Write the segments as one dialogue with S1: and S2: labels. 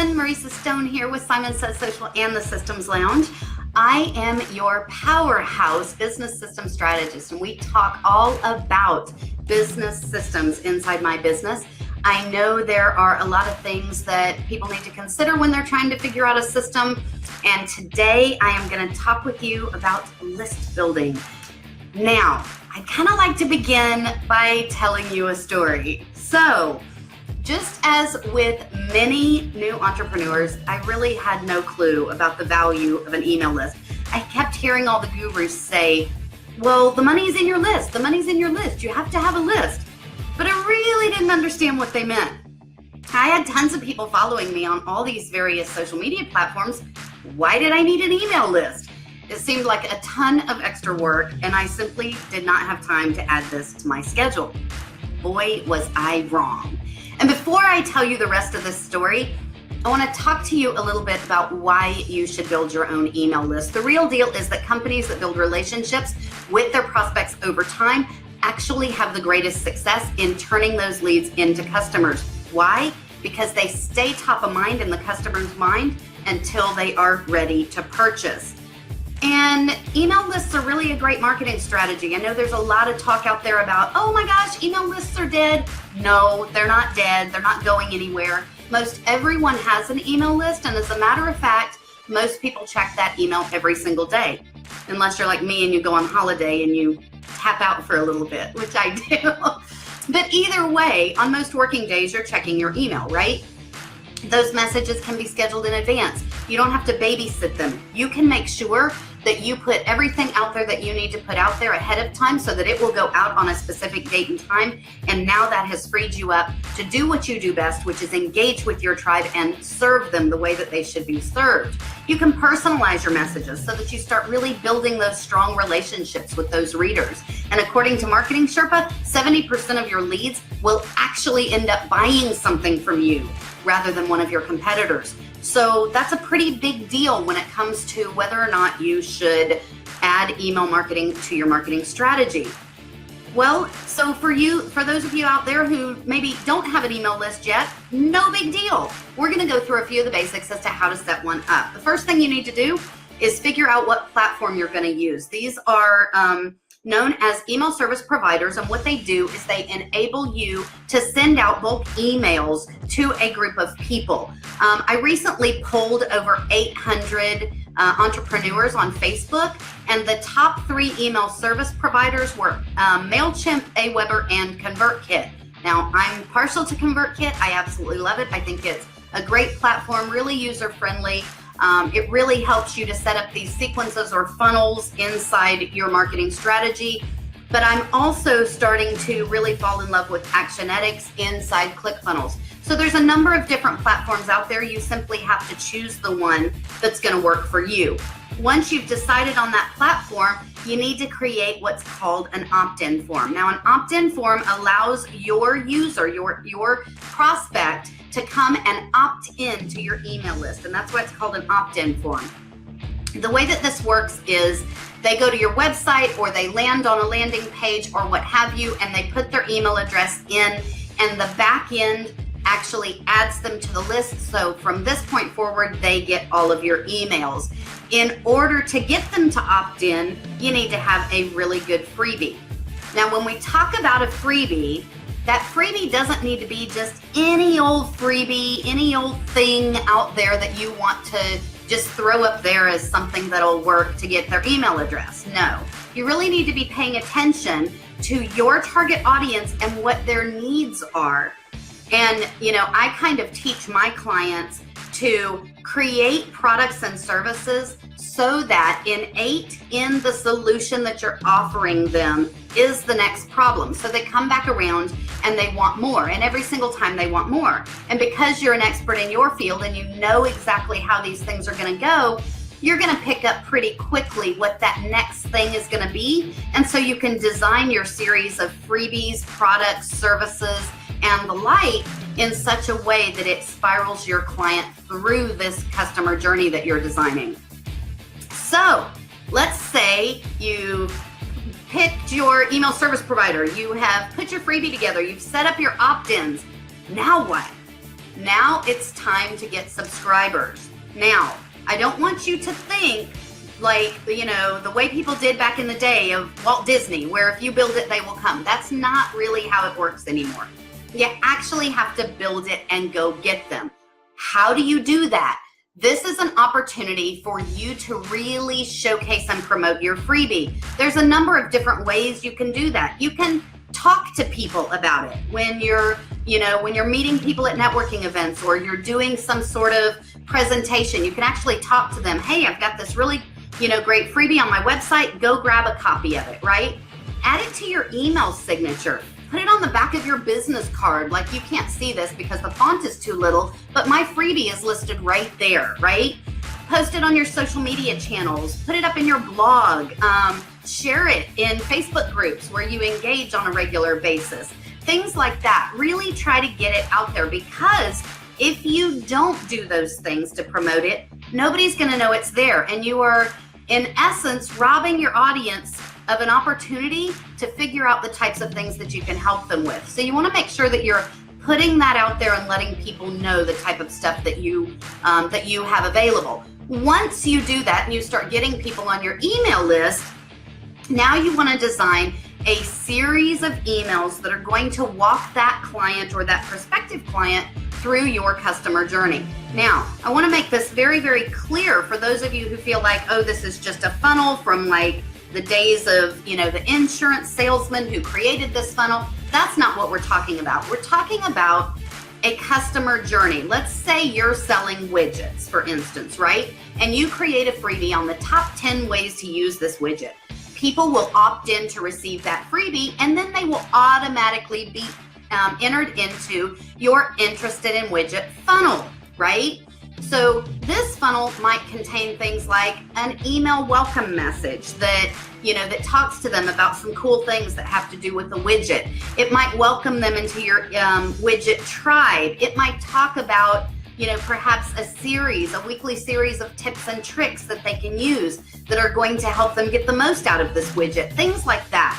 S1: everyone, Marissa Stone here with Simon Says Social and the Systems Lounge. I am your powerhouse business system strategist, and we talk all about business systems inside my business. I know there are a lot of things that people need to consider when they're trying to figure out a system, and today I am going to talk with you about list building. Now, I kind of like to begin by telling you a story. So, just as with many new entrepreneurs, I really had no clue about the value of an email list. I kept hearing all the gurus say, well, the money's in your list. The money's in your list. You have to have a list. But I really didn't understand what they meant. I had tons of people following me on all these various social media platforms. Why did I need an email list? It seemed like a ton of extra work, and I simply did not have time to add this to my schedule. Boy, was I wrong. And before I tell you the rest of this story, I want to talk to you a little bit about why you should build your own email list. The real deal is that companies that build relationships with their prospects over time actually have the greatest success in turning those leads into customers. Why? Because they stay top of mind in the customer's mind until they are ready to purchase. And email lists are really a great marketing strategy. I know there's a lot of talk out there about, oh my gosh, email lists are dead. No, they're not dead. They're not going anywhere. Most everyone has an email list, and as a matter of fact, most people check that email every single day. Unless you're like me and you go on holiday and you tap out for a little bit, which I do. But either way, on most working days, you're checking your email, right? Those messages can be scheduled in advance. You don't have to babysit them. You can make sure that you put everything out there that you need to put out there ahead of time so that it will go out on a specific date and time. And now that has freed you up to do what you do best, which is engage with your tribe and serve them the way that they should be served. You can personalize your messages so that you start really building those strong relationships with those readers. And according to Marketing Sherpa, 70% of your leads will actually end up buying something from you rather than one of your competitors. So that's a pretty big deal when it comes to whether or not you should add email marketing to your marketing strategy. Well, so for those of you out there who maybe don't have an email list yet, no big deal. We're going to go through a few of the basics as to how to set one up. The first thing you need to do is figure out what platform you're going to use. These are known as email service providers, and what they do is they enable you to send out bulk emails to a group of people. I recently polled over 800 entrepreneurs on Facebook, and the top 3 email service providers were MailChimp, Aweber, and ConvertKit. Now, I'm partial to ConvertKit. I absolutely love it. I think it's a great platform, really user-friendly. It really helps you to set up these sequences or funnels inside your marketing strategy. But I'm also starting to really fall in love with Actionetics inside ClickFunnels. So there's a number of different platforms out there. You simply have to choose the one that's going to work for you. Once you've decided on that platform, you need to create what's called an opt-in form. Now, an opt-in form allows your user, your prospect, to come and opt in to your email list, and that's why it's called an opt-in form. The way that this works is they go to your website or they land on a landing page or what have you, and they put their email address in, and the back end actually adds them to the list. So from this point forward, they get all of your emails. In order to get them to opt in, you need to have a really good freebie. Now, when we talk about a freebie, that freebie doesn't need to be just any old freebie, any old thing out there that you want to just throw up there as something that'll work to get their email address. No, you really need to be paying attention to your target audience and what their needs are. And, I kind of teach my clients to create products and services so that innate in the solution that you're offering them is the next problem. So they come back around and they want more, and every single time they want more. And because you're an expert in your field and you know exactly how these things are going to go, you're going to pick up pretty quickly what that next thing is going to be. And so you can design your series of freebies, products, services, and the like in such a way that it spirals your client through this customer journey that you're designing. So let's say you picked your email service provider, you have put your freebie together, you've set up your opt-ins. Now what? Now it's time to get subscribers. Now, I don't want you to think like, the way people did back in the day of Walt Disney, where if you build it, they will come. That's not really how it works anymore. You actually have to build it and go get them. How do you do that? This is an opportunity for you to really showcase and promote your freebie. There's a number of different ways you can do that. You can talk to people about it when you're meeting people at networking events, or you're doing some sort of presentation. You can actually talk to them. Hey, I've got this really, great freebie on my website. Go grab a copy of it, right? Add it to your email signature. Put it on the back of your business card. Like, you can't see this because the font is too little, but my freebie is listed right there, right? Post it on your social media channels. Put it up in your blog. Share it in Facebook groups where you engage on a regular basis. Things like that. Really try to get it out there, because if you don't do those things to promote it, nobody's going to know it's there. And you are, in essence, robbing your audience of an opportunity to figure out the types of things that you can help them with. So you want to make sure that you're putting that out there and letting people know the type of stuff that you have available. Once you do that and you start getting people on your email list, now you want to design a series of emails that are going to walk that client or that prospective client through your customer journey. Now, I want to make this very, very clear for those of you who feel like, oh, this is just a funnel from like the days of, the insurance salesman who created this funnel. That's not what we're talking about. We're talking about a customer journey. Let's say you're selling widgets, for instance, right? And you create a freebie on the top 10 ways to use this widget. People will opt in to receive that freebie, and then they will automatically be entered into your interested in widget funnel, right? So this funnel might contain things like an email welcome message that talks to them about some cool things that have to do with the widget. It might welcome them into your widget tribe. It might talk about, perhaps a weekly series of tips and tricks that they can use that are going to help them get the most out of this widget. Things like that.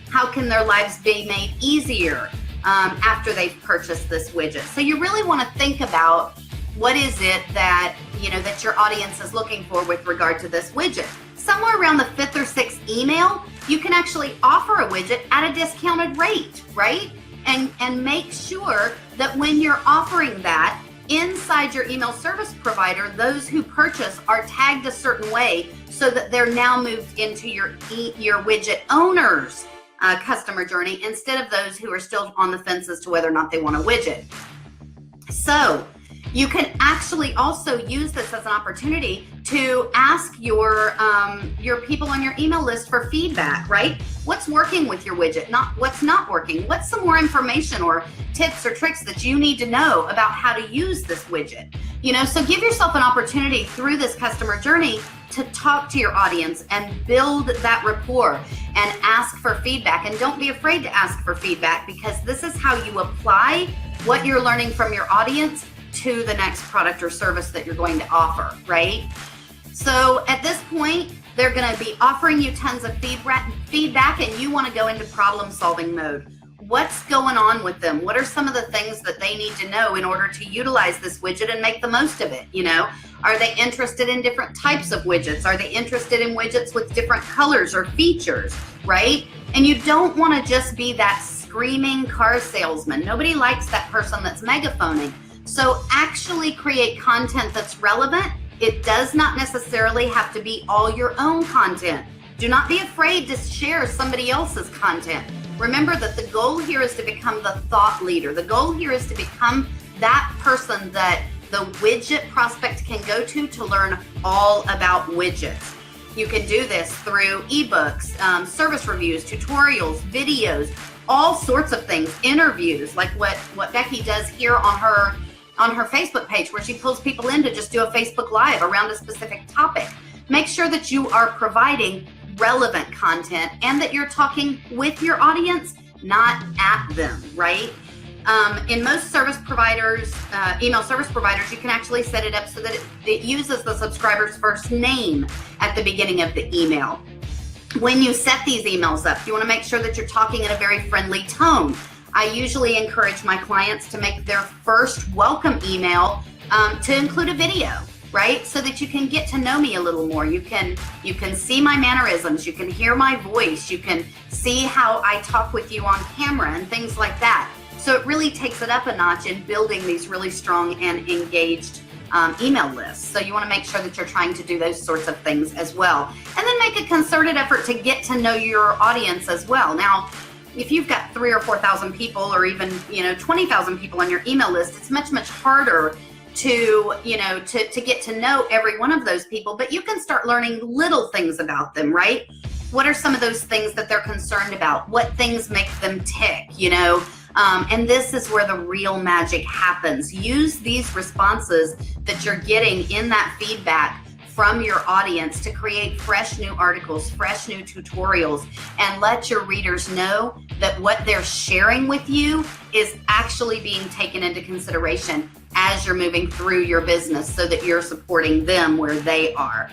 S1: How can their lives be made easier after they've purchased this widget? So you really want to think about, what is it that, that your audience is looking for with regard to this widget? Somewhere around the 5th or 6th email, you can actually offer a widget at a discounted rate, right? And make sure that when you're offering that, inside your email service provider, those who purchase are tagged a certain way so that they're now moved into your widget owner's customer journey, instead of those who are still on the fence as to whether or not they want a widget. So you can actually also use this as an opportunity to ask your people on your email list for feedback, right? What's working with your widget? What's not working? What's some more information or tips or tricks that you need to know about how to use this widget? So give yourself an opportunity through this customer journey to talk to your audience and build that rapport and ask for feedback. And don't be afraid to ask for feedback, because this is how you apply what you're learning from your audience to the next product or service that you're going to offer, right? So at this point, they're going to be offering you tons of feedback, and you want to go into problem-solving mode. What's going on with them? What are some of the things that they need to know in order to utilize this widget and make the most of it? Are they interested in different types of widgets? Are they interested in widgets with different colors or features, right? And you don't want to just be that screaming car salesman. Nobody likes that person that's megaphoning. So actually create content that's relevant. It does not necessarily have to be all your own content. Do not be afraid to share somebody else's content. Remember that the goal here is to become the thought leader. The goal here is to become that person that the widget prospect can go to learn all about widgets. You can do this through ebooks, service reviews, tutorials, videos, all sorts of things, interviews, like what Becky does here on her Facebook page, where she pulls people in to just do a Facebook Live around a specific topic. Make sure that you are providing relevant content and that you're talking with your audience, not at them, right? In most service providers, email service providers, you can actually set it up so that it uses the subscriber's first name at the beginning of the email. When you set these emails up, you want to make sure that you're talking in a very friendly tone. I usually encourage my clients to make their first welcome email to include a video, right? So that you can get to know me a little more. You can see my mannerisms, you can hear my voice, you can see how I talk with you on camera and things like that. So it really takes it up a notch in building these really strong and engaged email lists. So you want to make sure that you're trying to do those sorts of things as well. And then make a concerted effort to get to know your audience as well. Now, if you've got 3,000 or 4,000 people, or even 20,000 people on your email list, it's much harder to get to know every one of those people. But you can start learning little things about them, right? What are some of those things that they're concerned about? What things make them tick? And this is where the real magic happens. Use these responses that you're getting in that feedback from your audience to create fresh new articles, fresh new tutorials, and let your readers know that what they're sharing with you is actually being taken into consideration as you're moving through your business, so that you're supporting them where they are.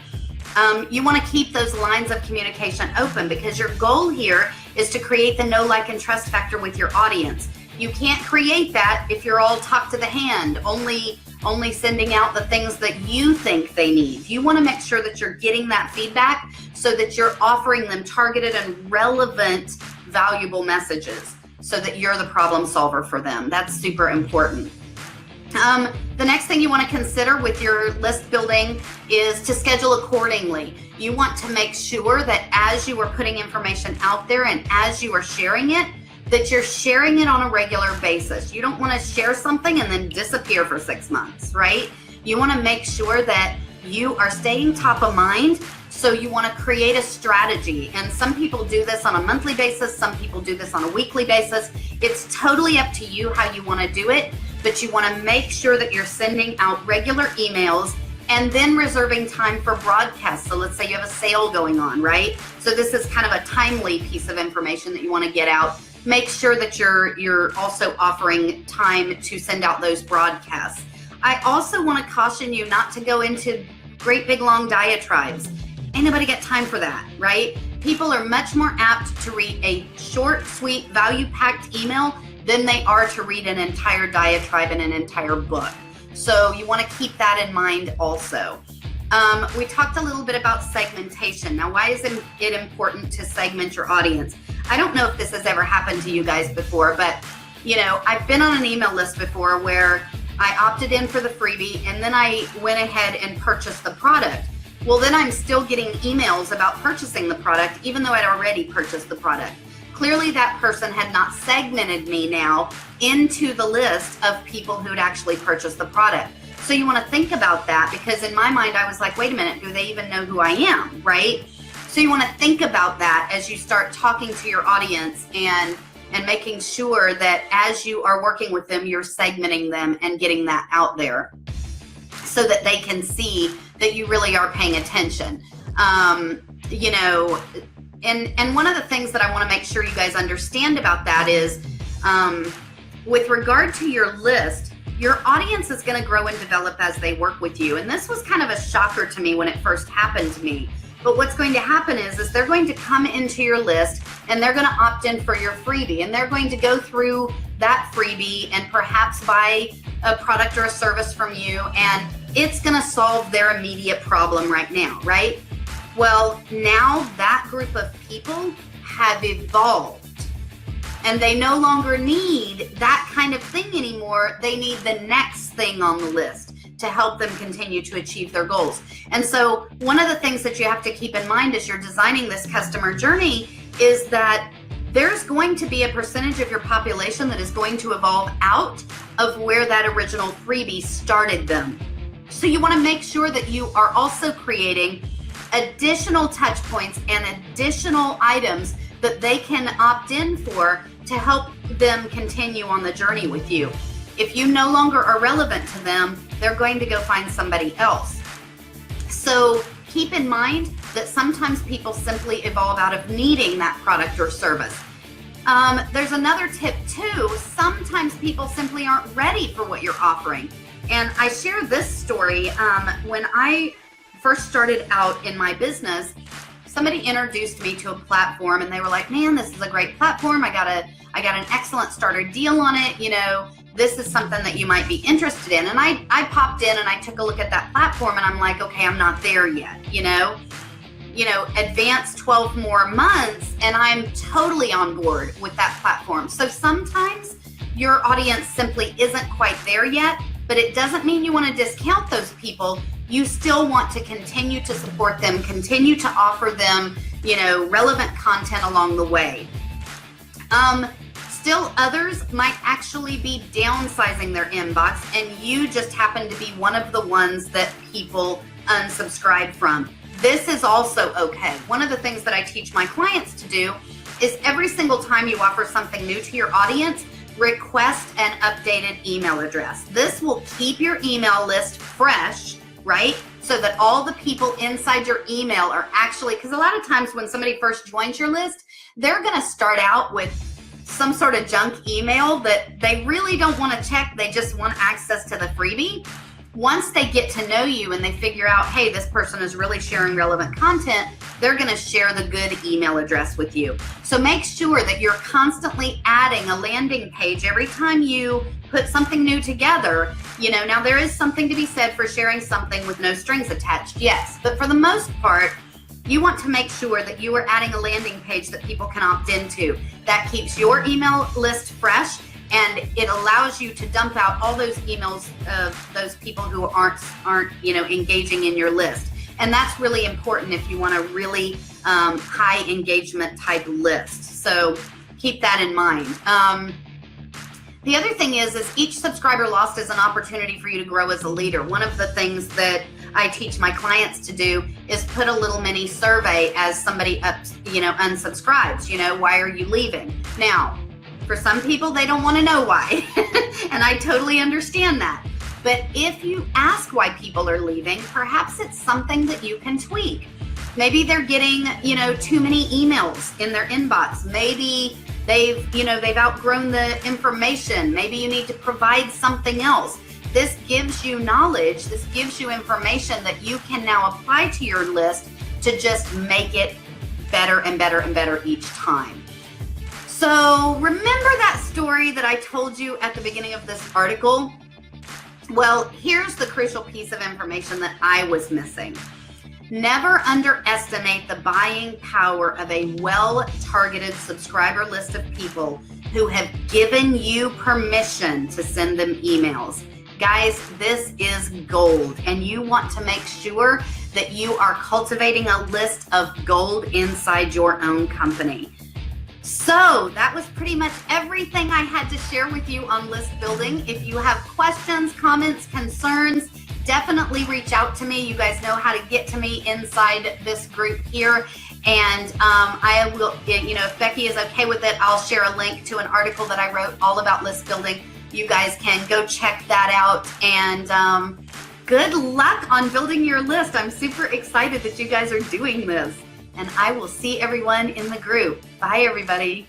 S1: You want to keep those lines of communication open, because your goal here is to create the know, like, and trust factor with your audience. You can't create that if you're all talk to the hand, only sending out the things that you think they need. You want to make sure that you're getting that feedback so that you're offering them targeted and relevant, valuable messages, so that you're the problem solver for them. That's super important. The next thing you want to consider with your list building is to schedule accordingly. You want to make sure that as you are putting information out there and as you are sharing it, that you're sharing it on a regular basis. You don't want to share something and then disappear for 6 months, right? You want to make sure that you are staying top of mind. So you want to create a strategy. And some people do this on a monthly basis. Some people do this on a weekly basis. It's totally up to you how you want to do it. But you want to make sure that you're sending out regular emails and then reserving time for broadcasts. So let's say you have a sale going on, right? So this is kind of a timely piece of information that you want to get out. Make sure that you're also offering time to send out those broadcasts. I also want to caution you not to go into great big long diatribes. Ain't nobody got time for that, right? People are much more apt to read a short, sweet, value-packed email than they are to read an entire diatribe in an entire book. So you want to keep that in mind also. We talked a little bit about segmentation. Now, why is it important to segment your audience? I don't know if this has ever happened to you guys before, but I've been on an email list before where I opted in for the freebie and then I went ahead and purchased the product. Well, then I'm still getting emails about purchasing the product, even though I'd already purchased the product. Clearly, that person had not segmented me now into the list of people who'd actually purchased the product. So you want to think about that, because in my mind, I was like, wait a minute, do they even know who I am, right? So you want to think about that as you start talking to your audience and making sure that as you are working with them, you're segmenting them and getting that out there so that they can see that you really are paying attention. And one of the things that I want to make sure you guys understand about that is with regard to your list, your audience is going to grow and develop as they work with you. And this was kind of a shocker to me when it first happened to me. But what's going to happen is they're going to come into your list and they're going to opt in for your freebie, and they're going to go through that freebie and perhaps buy a product or a service from you, and it's going to solve their immediate problem right now, right? Well, now that group of people have evolved and they no longer need that kind of thing anymore. They need the next thing on the list to help them continue to achieve their goals. And so one of the things that you have to keep in mind as you're designing this customer journey is that there's going to be a percentage of your population that is going to evolve out of where that original freebie started them. So you want to make sure that you are also creating additional touch points and additional items that they can opt in for to help them continue on the journey with you. If you no longer are relevant to them, they're going to go find somebody else. So keep in mind that sometimes people simply evolve out of needing that product or service. There's another tip too. Sometimes people simply aren't ready for what you're offering. And I share this story when I first started out in my business. somebody introduced me to a platform and they were like, man, this is a great platform. I got an excellent starter deal on it. This is something that you might be interested in. And I popped in and I took a look at that platform and I'm like, okay, I'm not there yet, advance 12 more months and I'm totally on board with that platform. So sometimes your audience simply isn't quite there yet, but it doesn't mean you want to discount those people. You still want to continue to support them, continue to offer them, relevant content along the way. Still others might actually be downsizing their inbox and you just happen to be one of the ones that people unsubscribe from. This is also okay. One of the things that I teach my clients to do is every single time you offer something new to your audience, request an updated email address. This will keep your email list fresh, right? So that all the people inside your email are actually, because a lot of times when somebody first joins your list, they're going to start out with some sort of junk email that they really don't want to check. They just want access to the freebie. Once they get to know you and they figure out, hey, this person is really sharing relevant content, they're going to share the good email address with you. So make sure that you're constantly adding a landing page every time you put something new together. Now there is something to be said for sharing something with no strings attached, yes. But for the most part, you want to make sure that you are adding a landing page that people can opt into. That keeps your email list fresh and it allows you to dump out all those emails of those people who aren't engaging in your list. And that's really important if you want a really high engagement type list. So keep that in mind. The other thing is each subscriber lost is an opportunity for you to grow as a leader. One of the things that I teach my clients to do is put a little mini survey as somebody unsubscribes. Why are you leaving? Now, for some people, they don't want to know why. And I totally understand that. But if you ask why people are leaving, perhaps it's something that you can tweak. Maybe they're getting, too many emails in their inbox. Maybe they've outgrown the information. Maybe you need to provide something else. This gives you knowledge. This gives you information that you can now apply to your list to just make it better and better and better each time. So remember that story that I told you at the beginning of this article? Well, here's the crucial piece of information that I was missing. Never underestimate the buying power of a well-targeted subscriber list of people who have given you permission to send them emails. Guys, this is gold, and you want to make sure that you are cultivating a list of gold inside your own company. So that was pretty much everything I had to share with you on list building. If you have questions, comments, concerns, definitely reach out to me. You guys know how to get to me inside this group here. And I will, if Becky is okay with it, I'll share a link to an article that I wrote all about list building. You guys can go check that out. And good luck on building your list. I'm super excited that you guys are doing this. And I will see everyone in the group. Bye, everybody.